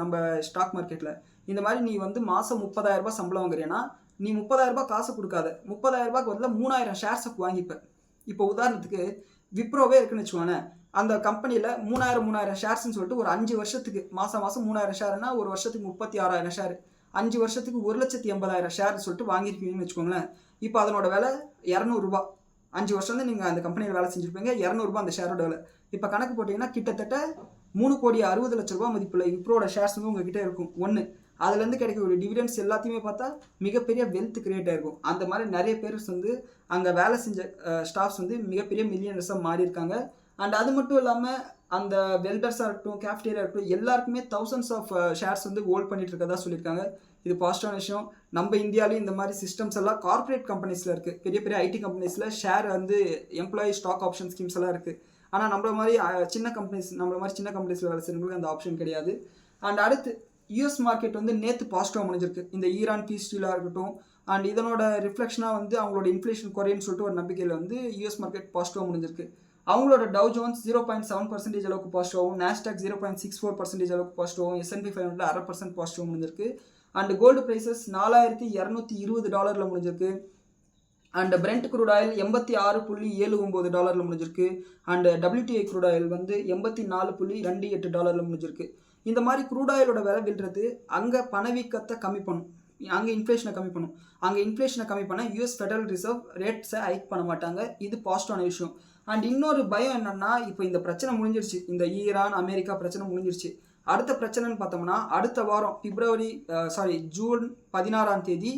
நம்ம ஸ்டாக் மார்க்கெட்டில். இந்த மாதிரி நீ வந்து மாதம் 30,000 ரூபாய் சம்பளம் வாங்குறீன்னா, நீ 30,000 ரூபாய் காசு கொடுக்காத, 30,000 ரூபாய்க்கு பதில் 3000 ஷேர்ஸை வாங்கிப்பேன். இப்போ உதாரணத்துக்கு விப்ரோவே இருக்குன்னு வச்சுக்கோங்க, அந்த கம்பெனியில் 3000 ஷேர்ஸ்ன்னு சொல்லிட்டு ஒரு 5 வருஷத்துக்கு மாதம் 3000 ஷேர்னா ஒரு வருஷத்துக்கு 36,000 ஷேர், 5 வருஷத்துக்கு 1,80,000 ஷேர் சொல்லிட்டு வாங்கியிருக்கீங்கன்னு வச்சுக்கோங்களேன். இப்போ அதனோட விலை 200 ரூபா. 5 வருஷம் தான் நீங்கள் அந்த கம்பெனியில் வேலை செஞ்சுருப்பீங்க, 200 ரூபா அந்த ஷேரோட விலை. இப்போ கணக்கு போட்டிங்கன்னா கிட்டத்தட்ட 3,60,00,000 ரூபா மதிப்புள்ள விப்ரோட ஷேர்ஸ் வந்து உங்ககிட்ட இருக்கும். அதுலேருந்து கிடைக்கக்கூடிய டிவிடெண்ட்ஸ் எல்லாத்தையுமே பார்த்தா மிகப்பெரிய வெல்த் கிரியேட் ஆகிருக்கும். அந்த மாதிரி நிறைய பேர் வந்து அங்கே வேலை செஞ்ச ஸ்டாஃப்ஸ் வந்து மிகப்பெரிய மில்லியனர்ஸாக மாறி இருக்காங்க. அண்ட் அது மட்டும் இல்லாமல் அந்த வெல்டர்ஸாக இருக்கட்டும், கேஃப்டேரியா இருக்கட்டும், எல்லாருக்குமே தௌசண்ட்ஸ் ஆஃப் ஷேர்ஸ் வந்து ஹோல்ட் பண்ணிட்டு இருக்கதா சொல்லியிருக்காங்க. இது பாசிட்டிவான விஷயம். நம்ம இந்தியாவிலேயும் இந்த மாதிரி சிஸ்டம்ஸ் எல்லாம் கார்ப்பரேட் கம்பெனிஸில் இருக்குது. பெரிய பெரிய ஐடி கம்பெனிஸில் ஷேர் வந்து எம்ப்ளாயி ஸ்டாக் ஆப்ஷன் ஸ்கீம்ஸ் எல்லாம் இருக்குது. ஆனால் நம்மள மாதிரி சின்ன கம்பெனிஸில் வேலை செய்யறவங்களுக்கு அந்த ஆப்ஷன் கிடையாது. அண்ட் அடுத்து யூஎஸ் மார்க்கெட் வந்து நேற்று பாசிட்டிவாக முடிஞ்சிருக்கு. இந்த ஈரான் பீஸ் டீலாக இருக்கட்டும், அண்ட் இதனோட ரிஃப்ளெக்ஷனாக வந்து அவங்களோட இன்ஃப்ளேஷன் குறையுன்னு சொல்லிட்டு ஒரு நம்பிக்கையில் வந்து யூஎஸ் மார்க்கெட் பாசிட்டிவாக முடிஞ்சிருக்கு. அவங்களோட டவ் ஜோன்ஸ் 0.7% அளவுக்கு பாசிட்டிவாகவும், நாஸ்டாக் 0.64% அளவுக்கு பாசிட்டிவாகவும், S&P 500 1/2% பாசிட்டிவாக முடிஞ்சிருக்கு. அண்ட் கோல்டு ப்ரைஸஸ் $4,220 முடிஞ்சிருக்கு. அண்ட் பிரெண்ட் க்ரூட் ஆயில் $86.79 முடிஞ்சிருக்கு. அண்ட் WTI க்ரூட் ஆயில் வந்து $84.28 முடிஞ்சிருக்கு. இந்த மாதிரி க்ரூட் ஆயிலோட விலை விழுறது அங்கே பணவீக்கத்தை கம்மி பண்ணும், அங்கே இன்ஃப்ளேஷனை கம்மி பண்ணும். அங்கே இன்ஃப்ளேஷனை கம்மி பண்ண யூஎஸ் ஃபெடரல் ரிசர்வ் ரேட்ஸை ஹைக் பண்ண மாட்டாங்க. இது பாசிட்டிவான விஷயம். அண்ட் இன்னொரு பயம் என்னென்னா, இப்போ இந்த பிரச்சனை முடிஞ்சிருச்சு, இந்த ஈரான் அமெரிக்கா பிரச்சனை முடிஞ்சிருச்சு. அடுத்த பிரச்சனைன்னு பார்த்தோம்னா, அடுத்த வாரம் ஜூன் 16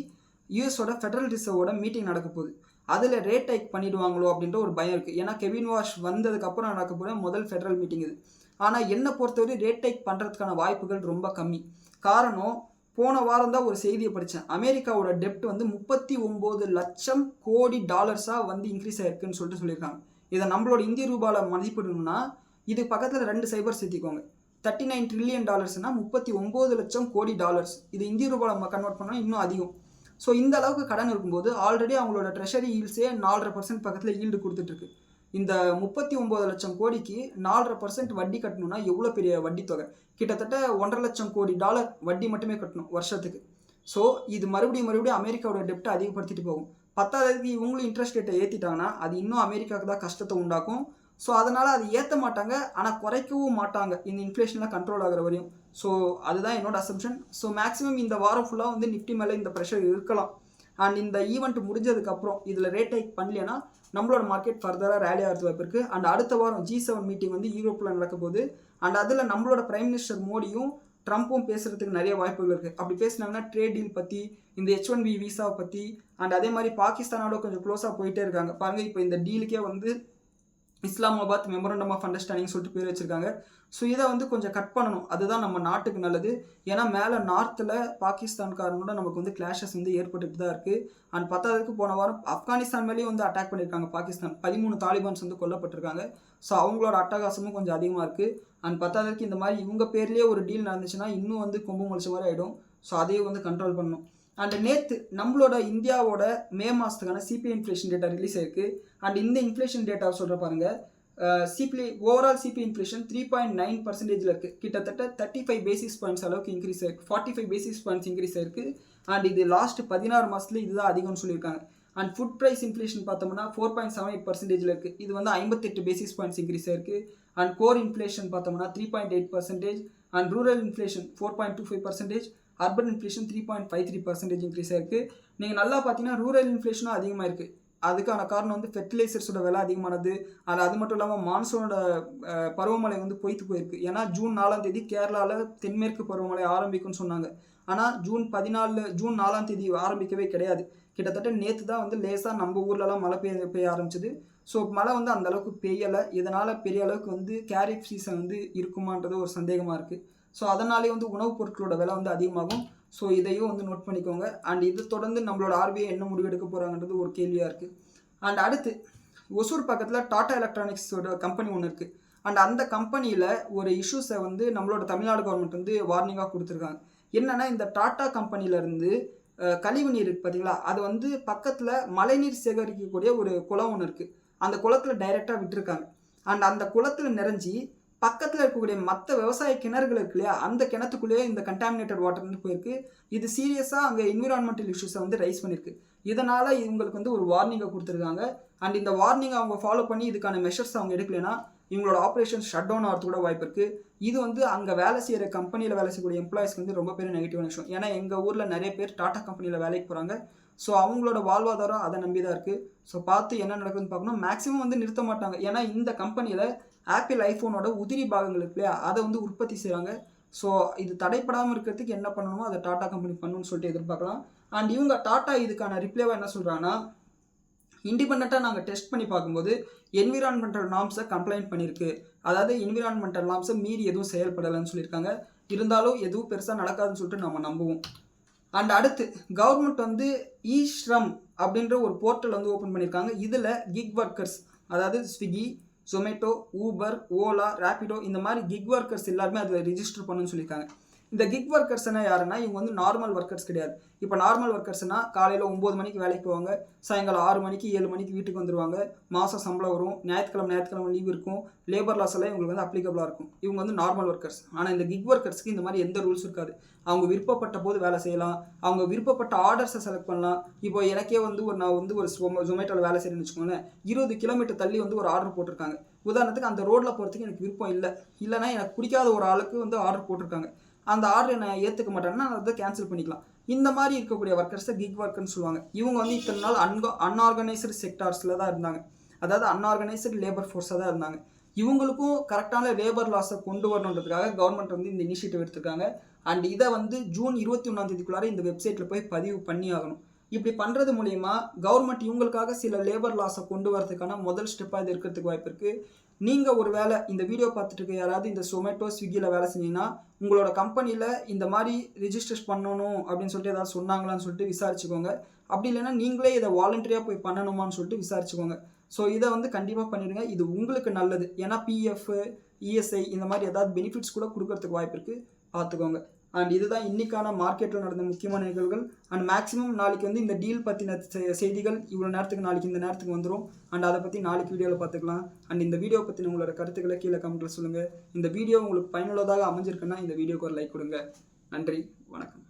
யூஎஸோட ஃபெடரல் ரிசர்வோட மீட்டிங் நடக்க போகுது. அதில் ரேட் ஹைக் பண்ணிடுவாங்களோ அப்படின்ற ஒரு பயம் இருக்குது. ஏன்னா கெவின் வாஷ் வந்ததுக்கப்புறம் நடக்க போகிற முதல் ஃபெடரல் மீட்டிங் இது. ஆனால் என்னை பொறுத்தவரை ரேட் ஹைக் பண்ணுறதுக்கான வாய்ப்புகள் ரொம்ப கம்மி. காரணம், போன வாரம் தான் ஒரு செய்தியை படித்தேன். அமெரிக்காவோட டெப்ட் வந்து 39 லட்சம் கோடி டாலர்ஸாக வந்து இன்க்ரீஸ் ஆயிருக்குன்னு சொல்லியிருக்காங்க. இதை நம்மளோட இந்திய ரூபாவில் மதிப்பிடணும்னா இது பக்கத்தில் 2 சைபர் சேர்த்திக்கோங்க. $39 ட்ரில்லியன் 39 லட்சம் கோடி டாலர்ஸ். இது இந்திய ரூபாவில் நம்ம கன்வெர்ட் பண்ணால் இன்னும் அதிகம். ஸோ இந்த அளவுக்கு கடன் இருக்கும்போது ஆல்ரெடி அவங்களோட ட்ரெஷரி ஈல்ட்ஸே 4.5% பக்கத்தில் ஈல்டு கொடுத்துட்ருக்கு. இந்த 39 லட்சம் கோடிக்கு 4.5% வட்டி கட்டணும்னா எவ்வளோ பெரிய வட்டி தொகை? கிட்டத்தட்ட $1.5 லட்சம் கோடி வட்டி மட்டுமே கட்டணும் வருஷத்துக்கு. ஸோ இது மறுபடியும் அமெரிக்காவோட டெப்ட்டை அதிகப்படுத்திட்டு போகும். பத்தாவதுக்கு இவங்களும் இன்ட்ரெஸ்ட் ரேட்டை ஏற்றிட்டாங்கன்னா அது இன்னும் அமெரிக்காவுக்கு தான் கஷ்டத்தை உண்டாக்கும். ஸோ அதனால் அது ஏற்ற மாட்டாங்க, ஆனால் குறைக்கவும் மாட்டாங்க இந்த இன்ஃப்ளேஷன்லாம் கண்ட்ரோல் ஆகிற வரையும். ஸோ அதுதான் என்னோட அசம்ஷன். ஸோ மேக்ஸிமம் இந்த வாரம் ஃபுல்லாக வந்து நிஃப்டி மேலே இந்த ப்ரெஷர் இருக்கலாம். அண்ட் இந்த ஈவெண்ட் முடிஞ்சதுக்கப்புறம் இதில் ரேட் ஹைக் பண்ணலைன்னா நம்மளோட மார்க்கெட் ஃபர்தராக ரேலி ஆகிறது வாய்ப்பு இருக்குது. அண்ட் அடுத்த வாரம் G7 மீட்டிங் வந்து யூரோப்பில் நடக்க போகுது. அண்ட் அதில் நம்மளோட பிரைம் மினிஸ்டர் மோடியும் ட்ரம்ப்பும் பேசுகிறதுக்கு நிறைய வாய்ப்புகள் இருக்குது. அப்படி பேசினாங்கன்னா ட்ரேட் டீல் பற்றி, இந்த H1B விசாவை பற்றி, அண்ட் அதே மாதிரி பாகிஸ்தானோட கொஞ்சம் க்ளோஸாக போயிட்டே இருக்காங்க. பாருங்கள், இப்போ இந்த டீலுக்கே வந்து இஸ்லாமாபாத் மெமரண்டம் ஆஃப் அண்டர்ஸ்டாண்டிங் சொல்லிட்டு பேர் வச்சுருக்காங்க. ஸோ இதை வந்து கொஞ்சம் கட் பண்ணணும், அதுதான் நம்ம நாட்டுக்கு நல்லது. ஏன்னா மேலே நார்த்தில் பாகிஸ்தான்காரனோட நமக்கு வந்து கிளாஷஸ் வந்து ஏற்பட்டுட்டு தான் இருக்குது. அண்ட் பத்தாவதுக்கு போன வாரம் ஆப்கானிஸ்தான் மேலேயும் வந்து அட்டாக் பண்ணியிருக்காங்க பாகிஸ்தான். 13 தாலிபான்ஸ் வந்து கொல்லப்பட்டிருக்காங்க. ஸோ அவங்களோட அட்டகாசமும் கொஞ்சம் அதிகமாக இருக்குது. அண்ட் பத்தாவதுக்கு இந்த மாதிரி இவங்க பேர்லேயே ஒரு டீல் நடந்துச்சுன்னா இன்னும் வந்து கொம்பு முளைச்ச மாதிரி ஆகிடும். ஸோ அதையும் வந்து கண்ட்ரோல் பண்ணணும். அண்ட் நேற்று நம்மளோட இந்தியாவோட மே மாதத்துக்கான சிபிஐ இன்ஃப்ளேஷன் டேட்டா ரிலீஸ் ஆயிருக்கு. அண்ட் இந்த இன்ஃப்ளேஷன் டேட்டா சொல்கிற பாருங்கள், ஓவரால் சிபிஐ இன்ஃப்ளேஷன் 3.9% இருக்குது. கிட்டத்தட்ட 35 பேசிஸ் பாயிண்ட்ஸ் அளவுக்கு இன்க்ரீஸ் ஆயிருக்கு. 45 பேசிஸ் பாயிண்ட்ஸ் இன்க்ரீஸ் ஆயிருக்கு. அண்ட் இது லாஸ்ட் 16 மாதத்துல இதுதான் அதிகம்னு சொல்லியிருக்காங்க. அண்ட் ஃபுட் ப்ரைஸ் இன்ஃப்ளேஷன் பார்த்தோம்னா 4.78% இருக்குது. இது வந்து 58 பேசிஸ் பாயிண்ட்ஸ் இன்க்ரீஸ் ஆயிருக்கு. அண்ட் கோர் இன்ஃப்ளேஷன் பார்த்தோம்னா 3.8%. And rural inflation 4.25%. Urban inflation 3.53% increase ஆயிருக்கு. நீங்கள் நல்லா பார்த்தீங்கன்னா ரூரல் இன்ஃப்ளேஷனும் அதிகமாக இருக்குது. அதுக்கான காரணம் வந்து ஃபெர்டிலைசர்ஸோட விலை அதிகமானது. அது மட்டும் இல்லாமல் மான்சூனோட பருவமழை வந்து பொய்த்து போயிருக்கு. ஏன்னா ஜூன் 4ஆம் தேதி கேரளாவில் தென்மேற்கு பருவமழை ஆரம்பிக்கும்னு சொன்னாங்க. ஆனால் ஜூன் 4ஆம் தேதி ஆரம்பிக்கவே கிடையாது. கிட்டத்தட்ட நேற்று தான் வந்து லேசாக நம்ம ஊர்லலாம் மழை பெய்ய ஆரம்பிச்சது. ஸோ மழை வந்து அந்தளவுக்கு பெய்யலை. இதனால் பெரிய அளவுக்கு வந்து கேரிஃப் சீசன் வந்து இருக்குமான்றது ஒரு சந்தேகமாக இருக்குது. ஸோ அதனாலே வந்து உணவுப் பொருட்களோட விலை வந்து அதிகமாகும். ஸோ இதையும் வந்து நோட் பண்ணிக்கோங்க. அண்ட் இது தொடர்ந்து நம்மளோட RBI என்ன முடிவு எடுக்க போகிறாங்கன்றது ஒரு கேள்வியாக இருக்குது. அண்ட் அடுத்து ஒசூர் பக்கத்தில் டாடா எலக்ட்ரானிக்ஸோட கம்பெனி ஒன்று இருக்குது. அண்ட் அந்த கம்பெனியில் ஒரு இஷ்யூஸை வந்து நம்மளோட தமிழ்நாடு கவர்மெண்ட் வந்து வார்னிங்காக கொடுத்துருக்காங்க. என்னென்னா, இந்த டாடா கம்பெனியிலேருந்து கழிவு நீர் இருக்குது பார்த்தீங்களா, அது வந்து பக்கத்தில் மழைநீர் சேகரிக்கக்கூடிய ஒரு குளம் ஒன்று இருக்குது. அந்த குளத்தில் டைரெக்டாக விட்டுருக்காங்க. அண்ட் அந்த குளத்தில் நிறைஞ்சி பக்கத்தில் இருக்கக்கூடிய மற்ற விவசாய கிணறுகள் இருக்கு இல்லையா, அந்த கிணத்துக்குள்ளேயே இந்த கண்டாமினேட்டட் வாட்டர் வந்து போயிருக்கு. இது சீரியஸாக அங்கே என்விரான்மெண்டல் இஷ்யூஸை வந்து ரைஸ் பண்ணியிருக்கு. இதனால் இவங்களுக்கு வந்து ஒரு வார்னிங்கை கொடுத்துருக்காங்க. அண்ட் இந்த வார்னிங்கை அவங்க ஃபாலோ பண்ணி இதுக்கான மெஷர்ஸ் அவங்க எடுக்கலைன்னா இவங்களோட ஆப்ரேஷன் ஷட் டவுன் ஆகிறது கூட வாய்ப்பு இருக்குது. இது வந்து அங்கே வேலை செய்கிற கம்பெனியில் வேலை செய்யக்கூடிய எம்ப்ளாயிஸ்க்கு வந்து ரொம்ப பெரிய நெகட்டிவான விஷயம். ஏன்னா எங்கள் ஊரில் நிறைய பேர் டாடா கம்பெனியில் வேலைக்கு போகிறாங்க. ஸோ அவங்களோட வாழ்வாதாரம் அதை நம்பி தான் இருக்குது. ஸோ பார்த்து என்ன நடக்குதுன்னு பார்க்கணும். மேக்ஸிமம் வந்து நிறுத்த மாட்டாங்க. ஏன்னா இந்த கம்பெனியில் ஆப்பிள் ஐஃபோனோட உதிரி பாகங்கள் இருக்கு இல்லையா, அதை வந்து உற்பத்தி செய்கிறாங்க. ஸோ இது தடைப்படாமல் இருக்கிறதுக்கு என்ன பண்ணணுமோ அதை டாடா கம்பெனி பண்ணணும்னு சொல்லிட்டு எதிர்பார்க்கலாம். அண்ட் இவங்க டாடா இதுக்கான ரிப்ளைவாக என்ன சொல்கிறாங்கன்னா, இண்டிபெண்ட்டாக நாங்கள் டெஸ்ட் பண்ணி பார்க்கும்போது என்விரான்மெண்டல் நார்ம்ஸை கம்ப்ளைண்ட் பண்ணியிருக்கு. அதாவது என்விரான்மெண்டல் நார்ம்ஸை மீறி எதுவும் செயல்படலைன்னு சொல்லியிருக்காங்க. இருந்தாலும் எதுவும் பெருசாக நடக்காதுன்னு சொல்லிட்டு நம்ம நம்புவோம். அண்ட் அடுத்து கவர்மெண்ட் வந்து இ-ஸ்ரம் அப்படின்ற ஒரு போர்ட்டல் வந்து ஓப்பன் பண்ணியிருக்காங்க. இதில் கிக் ஒர்க்கர்ஸ், அதாவது ஸ்விக்கி, ஜொமேட்டோ, ஊபர், ஓலா, ரேபிடோ இந்த மாதிரி கிக் ஒர்க்கர்ஸ் எல்லாருமே அதில் ரிஜிஸ்டர் பண்ணுன்னு சொல்லியிருக்காங்க. இந்த கிக் ஒர்க்கர்ஸ்னா யாருன்னா, இவங்க வந்து நார்மல் ஒர்க்கர்ஸ் கிடையாது. இப்போ நார்மல் ஒர்க்கர்ஸ்னால் காலையில் 9 மணிக்கு வேலைக்கு போவாங்க, சாயங்காலம் 6 மணிக்கு 7 மணிக்கு வீட்டுக்கு வந்துடுவாங்க, மாதம் சம்பளம் வரும், ஞாயிற்றுக்கிழமை லீவ் இருக்கும், லேபர் லாஸ் எல்லாம் இவங்களுக்கு வந்து அப்ளிகபிளாக இருக்கும். இவங்க வந்து நார்மல் ஒர்க்கர்ஸ். ஆனால் இந்த கிக் ஒர்க்கர்ஸ்க்கு இந்த மாதிரி எந்த ரூல்ஸ் இருக்காது. அவங்க விருப்பப்பட்ட போது வேலை செய்யலாம், அவங்க விருப்பப்பட்ட ஆர்டர்ஸை செலக்ட் பண்ணலாம். இப்போ எனக்கே வந்து நான் வந்து ஒரு ஜொமேட்டோவில் வேலை செய்யணும்னு வச்சுக்கோங்களேன், 20 கிலோமீட்டர் தள்ளி வந்து ஒரு ஆர்டர் போட்டிருக்காங்க. உதாரணத்துக்கு அந்த ரோட்டில் போகிறதுக்கு எனக்கு விருப்பம் இல்லைன்னா எனக்கு பிடிக்காத ஒரு ஆளுக்கு வந்து ஆர்டர் போட்டிருக்காங்க. அந்த ஆர்டரை நான் ஏற்றுக்க மாட்டேன்னா அதை கேன்சல் பண்ணிக்கலாம். இந்த மாதிரி இருக்கக்கூடிய ஒர்க்கர்ஸை கிக் ஒர்க்கர்னு சொல்லுவாங்க. இவங்க வந்து இத்தனை நாள் அன்ஆர்கனைஸ்டு செக்டார்ஸில் தான் இருந்தாங்க. அதாவது அன்ஆர்கனைஸ்டு லேபர் ஃபோர்ஸாக தான் இருந்தாங்க. இவங்களுக்கும் கரெக்டான லேபர் லாஸை கொண்டு வரணுன்றதுக்காக கவர்மெண்ட் வந்து இந்த இனிஷியேட்டிவ் எடுத்திருக்காங்க. அண்ட் இதை வந்து ஜூன் 21 இந்த வெப்சைட்டில் போய் பதிவு பண்ணி ஆகணும். இப்படி பண்ணுறது மூலிமா கவர்மெண்ட் இவங்களுக்காக சில லேபர் லாஸை கொண்டு வரதுக்கான முதல் ஸ்டெப்பாக இது இருக்கிறதுக்கு வாய்ப்பு இருக்குது. நீங்கள் ஒரு வேலை இந்த வீடியோ பார்த்துட்டு இருக்க யாராவது இந்த சொமேட்டோ, ஸ்விக்கியில் வேலை செஞ்சீங்கன்னா உங்களோட கம்பெனியில் இந்த மாதிரி ரிஜிஸ்டர் பண்ணணும் அப்படின்னு சொல்லிட்டு ஏதாவது சொன்னாங்களான்னு சொல்லிட்டு விசாரிச்சுக்கோங்க. அப்படி இல்லைன்னா நீங்களே இதை வாலண்டரியாக போய் பண்ணணுமான்னு சொல்லிட்டு விசாரிச்சுக்கோங்க. ஸோ இதை வந்து கண்டிப்பாக பண்ணிடுங்க. இது உங்களுக்கு நல்லது. ஏன்னா PF, ESI இந்த மாதிரி ஏதாவது பெனிஃபிட்ஸ் கூட கொடுக்கறதுக்கு வாய்ப்பு இருக்குது, பார்த்துக்கோங்க. அண்ட் இதுதான் இன்றைக்கான மார்க்கெட்டில் நடந்த முக்கியமான நிகழ்வுகள். அண்ட் மேக்ஸிமம் நாளைக்கு வந்து இந்த டீல் பற்றின செய்திகள் இவ்வளோ நேரத்துக்கு நாளைக்கு இந்த நேரத்துக்கு வந்துடும். அண்ட் அதை பற்றி நாளைக்கு வீடியோவில் பார்த்துக்கலாம். அண்ட் இந்த வீடியோ பற்றின உங்களோட கருத்துக்களை கீழே கமெண்ட்டில் சொல்லுங்கள். இந்த வீடியோ உங்களுக்கு பயனுள்ளதாக அமைஞ்சிருக்குன்னா இந்த வீடியோக்கு ஒரு லைக் கொடுங்க. நன்றி, வணக்கம்.